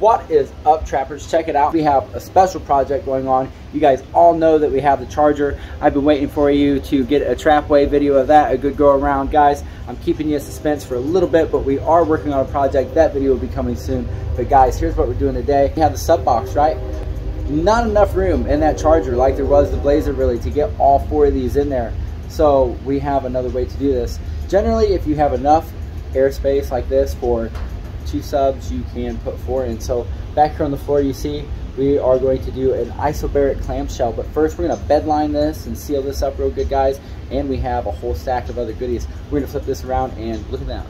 What is up, trappers? Check it out. We have a special project going on. You guys all know that we have the charger. I've been waiting for you to get a Trapway video of that, a good go around. Guys, I'm keeping you in suspense for a little bit, but we are working on a project. That video will be coming soon. But guys, here's what we're doing today. We have the sub box, right? Not enough room in that charger like there was the Blazer really to get all 4 of these in there. So we have another way to do this. Generally, if you have enough airspace like this for 2 subs, you can put 4 in. So back here on the floor, you see we are going to do an isobaric clamshell, but first we're going to bed line this and seal this up real good, guys. And we have a whole stack of other goodies. We're going to flip this around and look at that.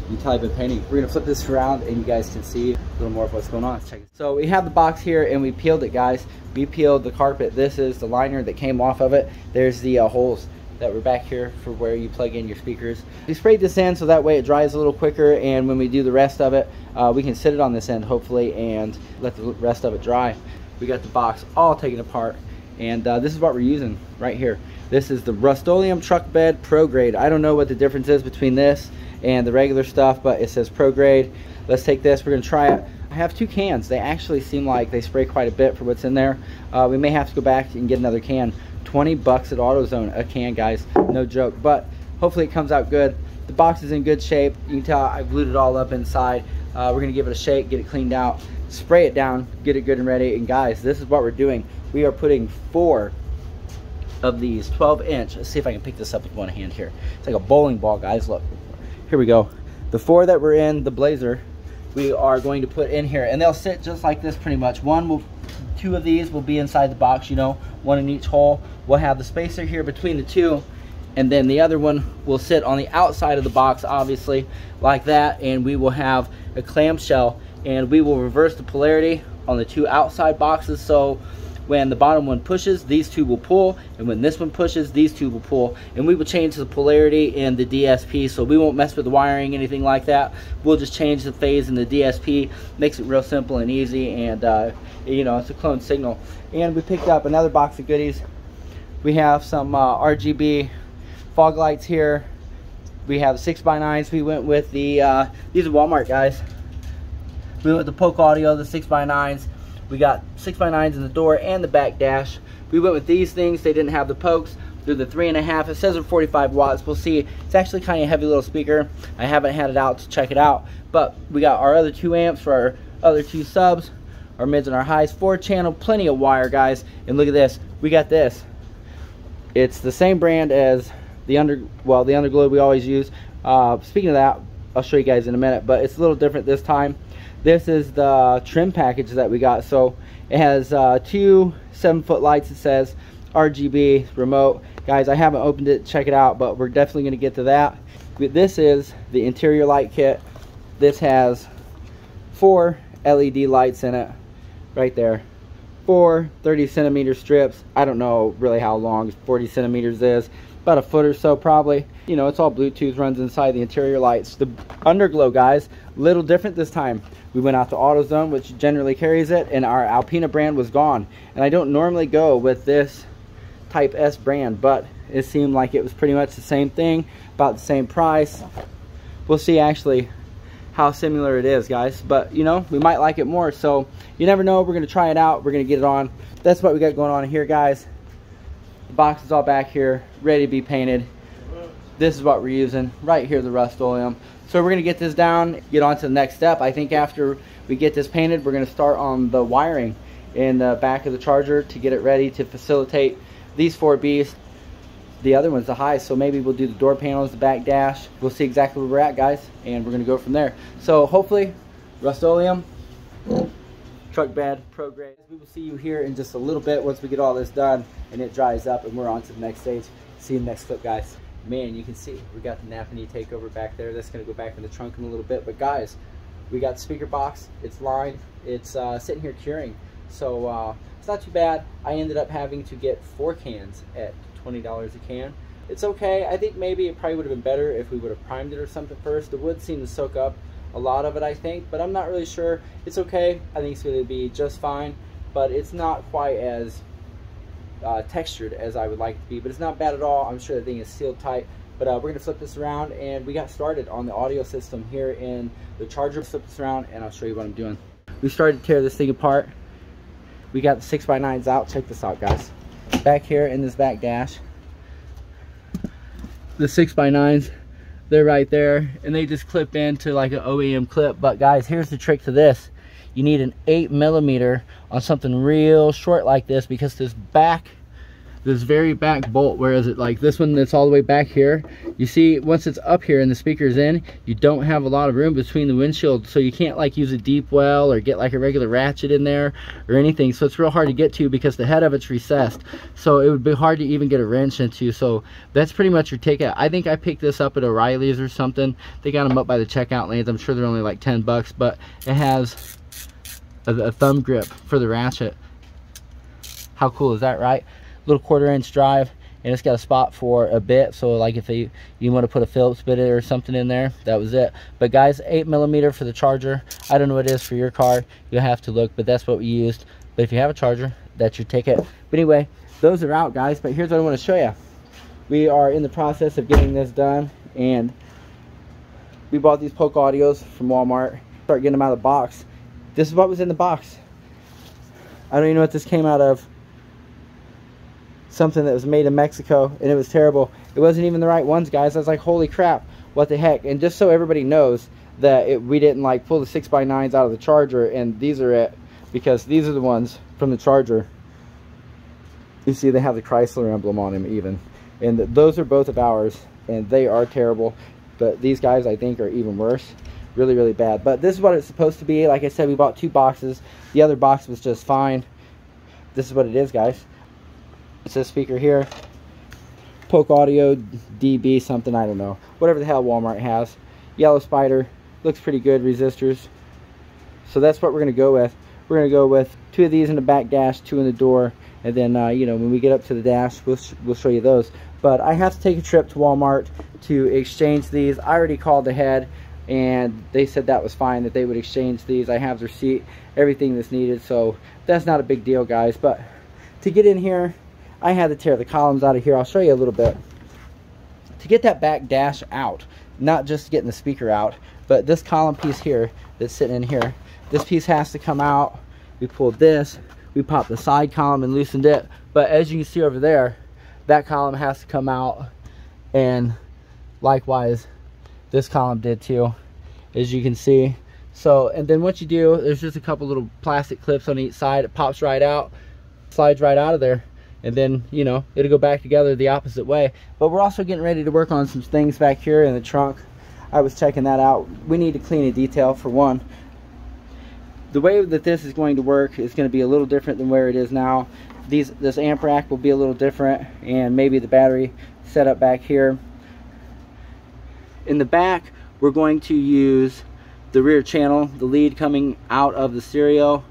You can tell I've been painting. We're going to flip this around and you guys can see a little more of what's going on. Check it. So we have the box here and we peeled it, guys. We peeled the carpet. This is the liner that came off of it. There's the holes that were back here for where you plug in your speakers. We sprayed this in so that way it dries a little quicker, and when we do the rest of it, we can sit it on this end hopefully and let the rest of it dry. We got the box all taken apart, and this is what we're using right here. This is the Rust-Oleum Truck Bed Pro Grade. I don't know what the difference is between this and the regular stuff, but it says Pro Grade. Let's take this, we're gonna try it. I have 2 cans. They actually seem like they spray quite a bit for what's in there. We may have to go back and get another can. 20 bucks at AutoZone a can, guys, no joke, but hopefully it comes out good. The box is in good shape. You can tell I glued it all up inside. We're gonna give it a shake, get it cleaned out, spray it down, get it good and ready. And guys, this is what we're doing. We are putting 4 of these 12-inch. Let's see if I can pick this up with one hand here. It's like a bowling ball, guys. Look, here we go. The 4 that were in the Blazer, we are going to put in here, and they'll sit just like this pretty much. 2 of these will be inside the box, you know, 1 in each hole. We'll have the spacer here between the 2, and then the other one will sit on the outside of the box, obviously, like that, and we will have a clamshell, and we will reverse the polarity on the 2 outside boxes, so when the bottom one pushes, these 2 will pull, and when this one pushes, these 2 will pull, and we will change the polarity in the DSP, so we won't mess with the wiring, anything like that. We'll just change the phase in the DSP. Makes it real simple and easy, and you know, it's a clone signal. And we picked up another box of goodies. We have some RGB fog lights here. We have 6x9s. We went with the these are Walmart, guys. We went with the Polk Audio, the 6x9s. We got 6x9s in the door and the back dash. We went with these things. They didn't have the pokes. They're the 3.5. It says they're 45 watts. We'll see. It's actually kind of a heavy little speaker. I haven't had it out to check it out. But we got our other 2 amps for our other 2 subs, our mids and our highs. 4-channel, plenty of wire, guys. And look at this. We got this. It's the same brand as the underglow we always use. Speaking of that, I'll show you guys in a minute, but it's a little different this time. This is the trim package that we got. So it has 2 7-foot lights. It says RGB remote. Guys, I haven't opened it, check it out, but we're definitely going to get to that. This is the interior light kit. This has 4 LED lights in it right there. 4 30-centimeter strips. I don't know really how long 40 centimeters is. About a foot or so probably. You know, it's all Bluetooth, runs inside the interior lights. The underglow, guys, little different this time. We went out to AutoZone, which generally carries it, and our Alpina brand was gone. And I don't normally go with this Type S brand, but it seemed like it was pretty much the same thing, about the same price. We'll see actually how similar it is, guys, but you know, we might like it more, so you never know. We're gonna try it out, we're gonna get it on. That's what we got going on here, guys. The box is all back here, ready to be painted. This is what we're using right here, the Rust-Oleum. So we're gonna get this down, get on to the next step. I think after we get this painted, we're gonna start on the wiring in the back of the charger to get it ready to facilitate these 4 beasts. The other one's the high, so maybe we'll do the door panels, the back dash. We'll see exactly where we're at, guys, and we're gonna go from there. So hopefully, Rust-Oleum Truck Bed Pro Grade. We will see you here in just a little bit once we get all this done and it dries up and we're on to the next stage. See you in the next clip, guys. Man, you can see we got the Nappanee takeover back there. That's gonna go back in the trunk in a little bit, but guys, we got the speaker box. It's lined. It's sitting here curing, so it's not too bad. I ended up having to get 4 cans at $20 a can. It's okay. I think maybe it probably would have been better if we would have primed it or something first. The wood seemed to soak up a lot of it, I think, but I'm not really sure. It's okay. I think it's going to be just fine, but it's not quite as textured as I would like it to be, but it's not bad at all. I'm sure the thing is sealed tight. But we're going to flip this around, and we got started on the audio system here in the charger. Flip this around, and I'll show you what I'm doing. we started to tear this thing apart. We got the 6x9s out. Check this out, guys. Back here in this back dash, the 6x9s, they're right there, and they just clip into like an OEM clip. But guys, here's the trick to this. You need an 8mm on something real short like this, because this very back bolt, whereas it like this one that's all the way back here, you see once it's up here and the speaker's in, you don't have a lot of room between the windshield, so you can't like use a deep well or get like a regular ratchet in there or anything. So it's real hard to get to because the head of it's recessed, so it would be hard to even get a wrench into. So that's pretty much your takeout. I think I picked this up at O'Reilly's or something. They got them up by the checkout lanes. I'm sure they're only like 10 bucks, but it has a thumb grip for the ratchet. How cool is that, right? Little 1/4-inch drive, and it's got a spot for a bit, so like if you want to put a Phillips bit or something in there, that was it. But guys, 8mm for the charger. I don't know what it is for your car, you'll have to look, but that's what we used. But if you have a charger, that's your ticket. But anyway, those are out, guys. But here's what I want to show you. We are in the process of getting this done, and we bought these Polk Audios from Walmart. Start getting them out of the box. This is what was in the box. I don't even know what this came out of. Something that was made in Mexico, and it was terrible. It wasn't even the right ones, guys. I was like, holy crap, what the heck. And just so everybody knows that we didn't like pull the 6x9s out of the charger, and these are it, because these are the ones from the charger. You see they have the Chrysler emblem on them even, and those are both of ours, and they are terrible. But these guys I think are even worse. Really, really bad. But this is what it's supposed to be. Like I said, we bought 2 boxes. The other box was just fine. This is what it is, guys. It's a speaker here, Polk Audio DB something, I don't know, whatever the hell Walmart has. Yellow Spider, looks pretty good, resistors. So that's what we're going to go with. We're going to go with 2 of these in the back dash, 2 in the door, and then you know, when we get up to the dash, we'll show you those. But I have to take a trip to Walmart to exchange these. I already called ahead, and they said that was fine, that they would exchange these. I have the receipt, everything that's needed, so that's not a big deal, guys. But to get in here, I had to tear the columns out of here. I'll show you a little bit. To get that back dash out, not just getting the speaker out, but this column piece here that's sitting in here, this piece has to come out. We pulled this, we popped the side column and loosened it, but as you can see over there, that column has to come out, and likewise this column did too, as you can see. So, and then what you do, there's just a couple little plastic clips on each side. It pops right out, slides right out of there, and then, you know, it'll go back together the opposite way. But we're also getting ready to work on some things back here in the trunk. I was checking that out. We need to clean a detail for one. The way that this is going to work is going to be a little different than where it is now. This amp rack will be a little different, and maybe the battery setup back here. In the back, we're going to use the rear channel, the lead coming out of the stereo,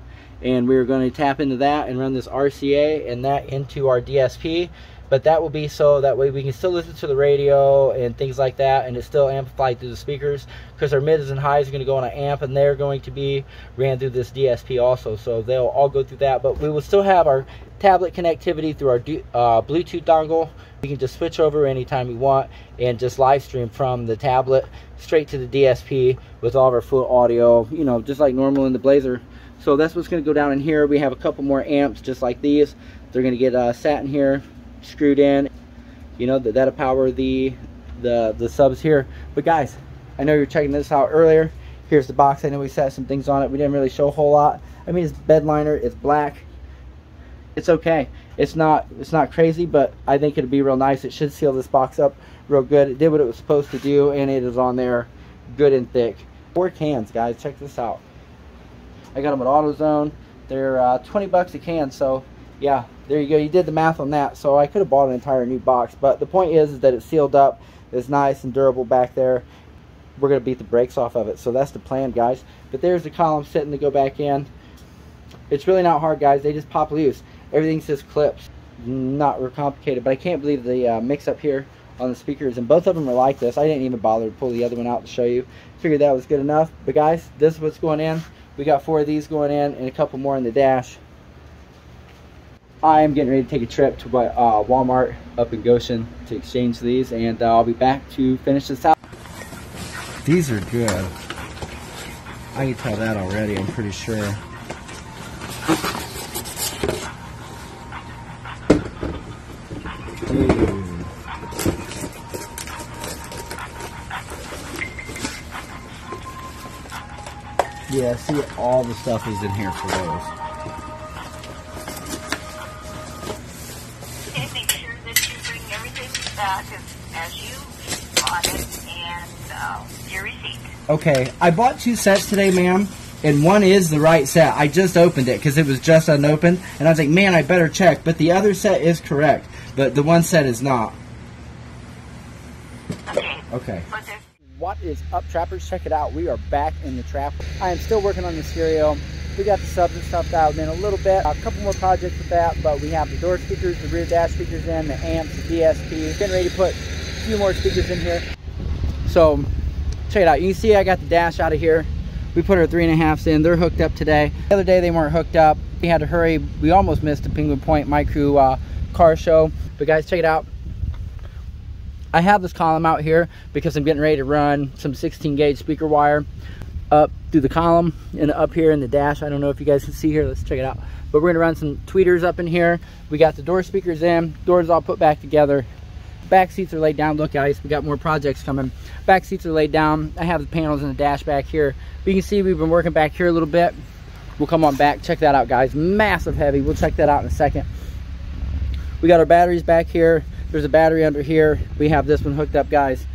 and we're going to tap into that and run this RCA and that into our DSP. But that will be so that way we can still listen to the radio and things like that, and it's still amplified through the speakers, because our mids and highs are going to go on an amp, and they're going to be ran through this DSP also, so they'll all go through that. But we will still have our tablet connectivity through our Bluetooth dongle. We can just switch over anytime we want and just live stream from the tablet straight to the DSP with all of our full audio, you know, just like normal in the Blazer. So that's what's going to go down in here. We have a couple more amps just like these. They're going to get sat in here, screwed in, you know, that'll power the subs here. But guys, I know you're checking this out earlier. Here's the box. I know we set some things on it. We didn't really show a whole lot. I mean, it's bed liner, it's black, it's okay. It's not crazy, but I think it'll be real nice. It should seal this box up real good. It did what it was supposed to do, and it is on there good and thick. 4 cans, guys, check this out. I got them at AutoZone. They're 20 bucks a can, so yeah, there you go. You did the math on that. So I could have bought an entire new box, but the point is that it's sealed up. It's nice and durable back there. We're going to beat the brakes off of it, so that's the plan, guys. But there's the column sitting to go back in. It's really not hard, guys. They just pop loose. Everything's just clips. Not real complicated, but I can't believe the mix up here on the speakers, and both of them are like this. I didn't even bother to pull the other one out to show you. Figured that was good enough. But guys, this is what's going in. We got 4 of these going in and a couple more in the dash. I am getting ready to take a trip to Walmart up in Goshen to exchange these, and I'll be back to finish this out. These are good. I can tell that already, I'm pretty sure. Yeah, see, all the stuff is in here for those. Okay, make sure that you bring everything back as you bought it and your receipt. Okay, I bought 2 sets today, ma'am, and one is the right set. I just opened it because it was just unopened, and I was like, man, I better check. But the other set is correct, but the one set is not. Okay. What is up, trappers? Check it out. We are back in the trap. I am still working on the stereo. We got the subs and stuff dialed in a little bit. A couple more projects with that, but we have the door speakers, the rear dash speakers in, the amps, the DSP. Getting ready to put a few more speakers in here. So, check it out. You can see I got the dash out of here. We put our 3.5s in. They're hooked up today. The other day they weren't hooked up. We had to hurry. We almost missed the Penguin Point My Crew car show. But guys, check it out. I have this column out here because I'm getting ready to run some 16 gauge speaker wire up through the column and up here in the dash. I don't know if you guys can see here. Let's check it out. But we're gonna run some tweeters up in here. We got the door speakers in, doors all put back together. Back seats are laid down. Look, guys, we got more projects coming. Back seats are laid down. I have the panels in the dash back here. But you can see we've been working back here a little bit. We'll come on back. Check that out, guys. Massive heavy. We'll check that out in a second. We got our batteries back here. There's a battery under here. We have this one hooked up, guys.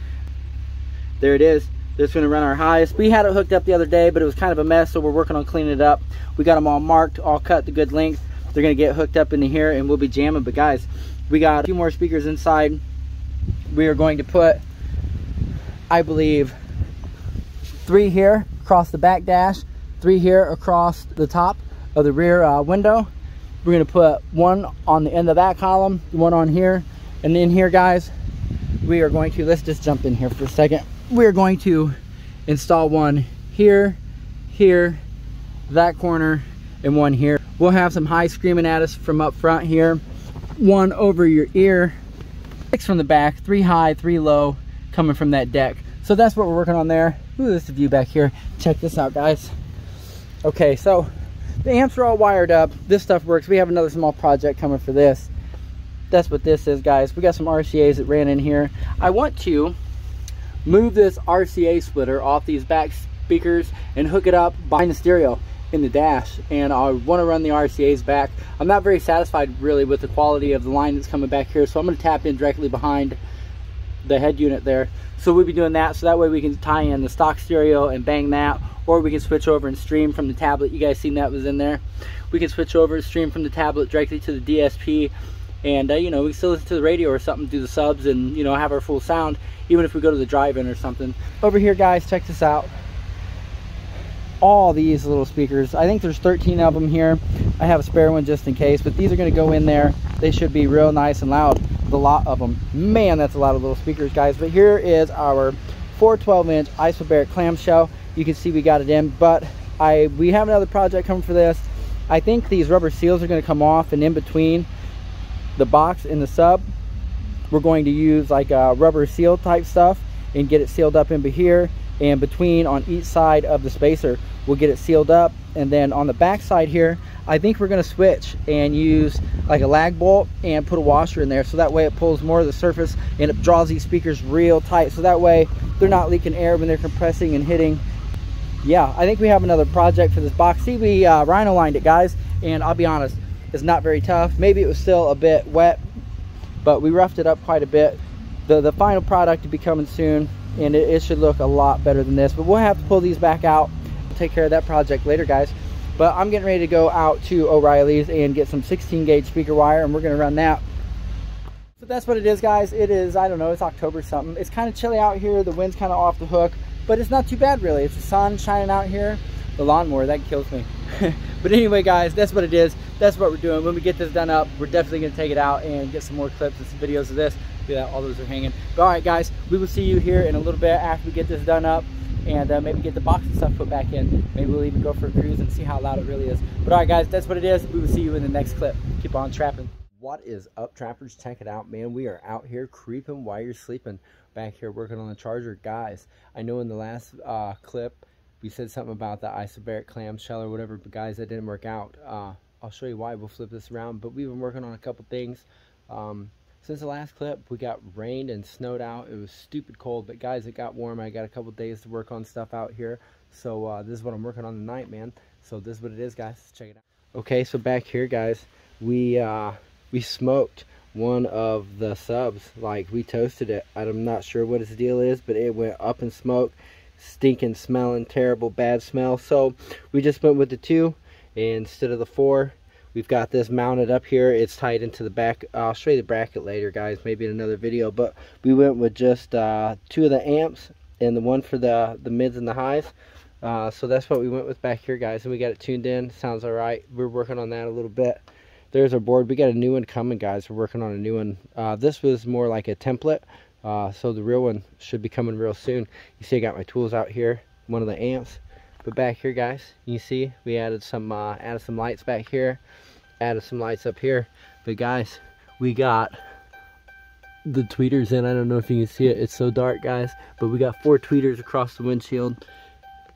There it is. This is going to run our highest. We had it hooked up the other day, but it was kind of a mess, so we're working on cleaning it up. We got them all marked, all cut to good length. They're going to get hooked up into here, and we'll be jamming. But guys, we got a few more speakers inside. We are going to put, I believe, 3 here across the back dash, 3 here across the top of the rear window. We're going to put 1 on the end of that column, 1 on here. And in here, guys, we are going to, let's just jump in here for a second. We are going to install 1 here, here, that corner, and 1 here. We'll have some high screaming at us from up front here. 1 over your ear, 6 from the back, 3 high, 3 low, coming from that deck. So that's what we're working on there. Ooh, this is the view back here. Check this out, guys. Okay, so the amps are all wired up. This stuff works. We have another small project coming for this. That's what this is, guys. We got some RCAs that ran in here. I want to move this RCA splitter off these back speakers and hook it up behind the stereo in the dash, and I want to run the RCAs back. I'm not very satisfied really with the quality of the line that's coming back here, so I'm going to tap in directly behind the head unit there. So we'll be doing that, so that way we can tie in the stock stereo and bang that, or we can switch over and stream from the tablet. You guys seen that was in there. We can switch over and stream from the tablet directly to the DSP. And you know, we can still listen to the radio or something, do the subs, and you know, have our full sound, even if we go to the drive-in or something. Over here, guys, check this out. All these little speakers, I think there's 13 of them here. I have a spare one just in case, but these are going to go in there. They should be real nice and loud. The lot of them, man, that's a lot of little speakers, guys. But here is our 412-inch isobaric clamshell. You can see we got it in, but we have another project coming for this. I think these rubber seals are going to come off, and in between the box and the sub, we're going to use like a rubber seal type stuff and get it sealed up in here, and between on each side of the spacer we'll get it sealed up. And then on the back side here, I think we're going to switch and use like a lag bolt and put a washer in there, so that way it pulls more of the surface and it draws these speakers real tight, so that way they're not leaking air when they're compressing and hitting. Yeah, I think we have another project for this box. See, we rhino lined it, guys, and I'll be honest, it's not very tough. Maybe it was still a bit wet, but we roughed it up quite a bit. The final product to be coming soon, and it should look a lot better than this, but we'll have to pull these back out. We'll take care of that project later, guys. But I'm getting ready to go out to O'Reilly's and get some 16 gauge speaker wire, and we're going to run that. So that's what it is, guys. It is, I don't know, it's October something. It's kind of chilly out here. The wind's kind of off the hook, but it's not too bad really. It's the sun shining out here. The lawnmower, that kills me. But anyway, guys, that's what it is. That's what we're doing. When we get this done up, we're definitely going to take it out and get some more clips and some videos of this. Look at that, all those are hanging. But all right, guys, we will see you here in a little bit after we get this done up, and maybe get the box and stuff put back in. Maybe we'll even go for a cruise and see how loud it really is. But all right, guys, that's what it is. We will see you in the next clip. Keep on trapping. What is up, trappers? Check it out, man. We are out here creeping while you're sleeping. Back here working on the charger. Guys, I know in the last clip we said something about the isobaric clamshell or whatever, but guys, that didn't work out. I'll show you why. We'll flip this around, but we've been working on a couple things. Since the last clip, we got rained and snowed out. It was stupid cold, but guys, it got warm. I got a couple days to work on stuff out here. So this is what I'm working on tonight, man. So this is what it is, guys. Let's check it out. Okay, so back here, guys, we smoked one of the subs. Like, we toasted it. I'm not sure what its deal is, but it went up in smoke, stinking, smelling, terrible, bad smell. So we just went with the 2 instead of the 4. We've got this mounted up here. It's tied into the back. I'll show you the bracket later, guys, maybe in another video. But we went with just 2 of the amps and the 1 for the mids and the highs. So that's what we went with back here, guys, and we got it tuned in. Sounds all right. We're working on that a little bit. There's our board. We got a new one coming, guys. We're working on a new one. This was more like a template, so the real one should be coming real soon. You see I got my tools out here, one of the amps. But back here, guys, you see we added some lights back here, added some lights up here. But guys, we got the tweeters in. I don't know if you can see it, it's so dark, guys, but we got 4 tweeters across the windshield.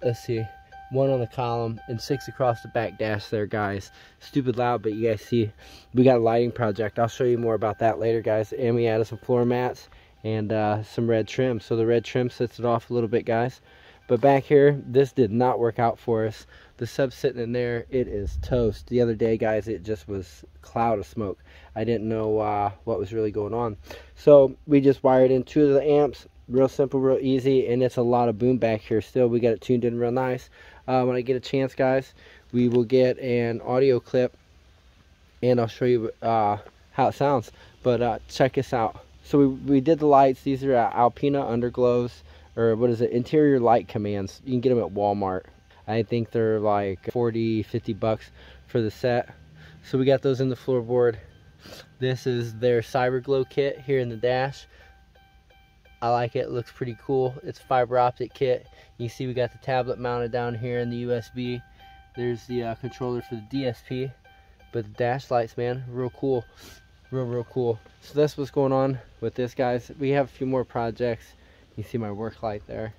Let's see, 1 on the column and 6 across the back dash there, guys. Stupid loud, but you guys see we got a lighting project. I'll show you more about that later, guys. And we added some floor mats and some red trim. So the red trim sets it off a little bit, guys. But back here, this did not work out for us. The sub sitting in there, it is toast. The other day, guys, it just was a cloud of smoke. I didn't know what was really going on. So we just wired in 2 of the amps. Real simple, real easy, and it's a lot of boom back here still. We got it tuned in real nice. When I get a chance, guys, we will get an audio clip, and I'll show you how it sounds. But check this out. So we did the lights. These are Alpina underglows, or what is it, interior light commands. You can get them at Walmart. I think they're like 40-50 bucks for the set. So we got those in the floorboard. This is their CyberGlow kit here in the dash. I like it. It looks pretty cool. It's a fiber optic kit. You see we got the tablet mounted down here in the USB. There's the controller for the DSP. But the dash lights, man, real cool. Real cool. So that's what's going on with this, guys. We have a few more projects. You see my work light there.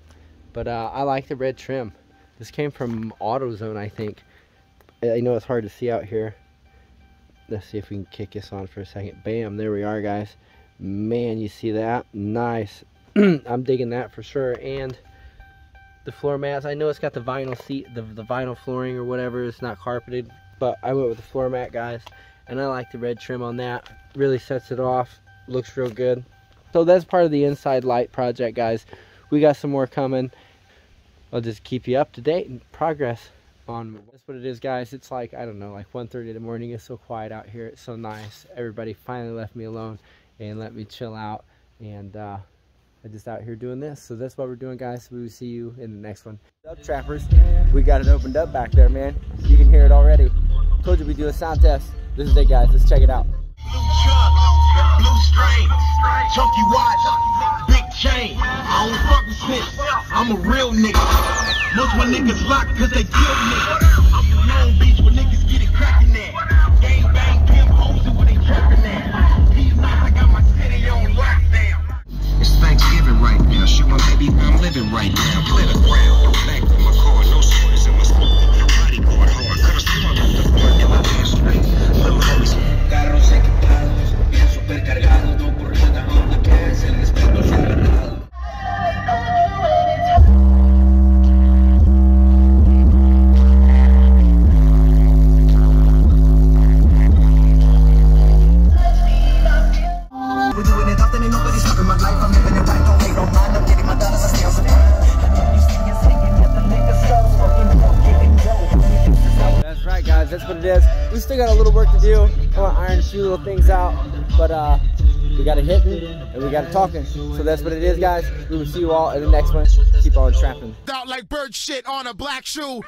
But I like the red trim. This came from AutoZone, I think. I know it's hard to see out here. Let's see if we can kick this on for a second. Bam, there we are, guys. Man, you see that? Nice. I'm digging that for sure. And the floor mats, I know it's got the vinyl seat, the vinyl flooring or whatever. It's not carpeted, but I went with the floor mat, guys, and I like the red trim on that. Really sets it off. Looks real good. So that's part of the inside light project, guys. We got some more coming. I'll just keep you up to date and progress on. That's what it is, guys. It's like, I don't know, like 1:30 in the morning. It's so quiet out here. It's so nice. Everybody finally left me alone and let me chill out, and I'm just out here doing this. So that's what we're doing, guys. We will see you in the next one. What's up, trappers? We got it opened up back there, man. You can hear it already. Told you we do a sound test. This is it, guys. Let's check it out. Blue string, chunky watch, big chain. I don't fuck with snitch. I'm a real nigga. Most my niggas locked cause they kill me. I'm from Long Beach where niggas get it crackin' at. Gang bang, pimp hoes and where they trappin' at. These nights I got my city on lockdown. It's Thanksgiving right now. Shoot my baby, I'm living right now. Play the ground, back on my car, no sweats in my stomach. Body going hard, cut a slug off the front in my hamstring. Little homies. Carros equipados, bien supercargados, no por nada, donde quieres el respeto sagrado. We're doing it often and nobody's stopping my life. I'm living it right, don't hate, don't mind. I'm getting my dollars, I stay on some. That's right, guys. That's what it is. We still got a little work to do. I want to iron a few little things out, but we got it hitting and we got it talking. So that's what it is, guys. We will see you all in the next one. Keep on trapping. Out like bird shit on a black shoe.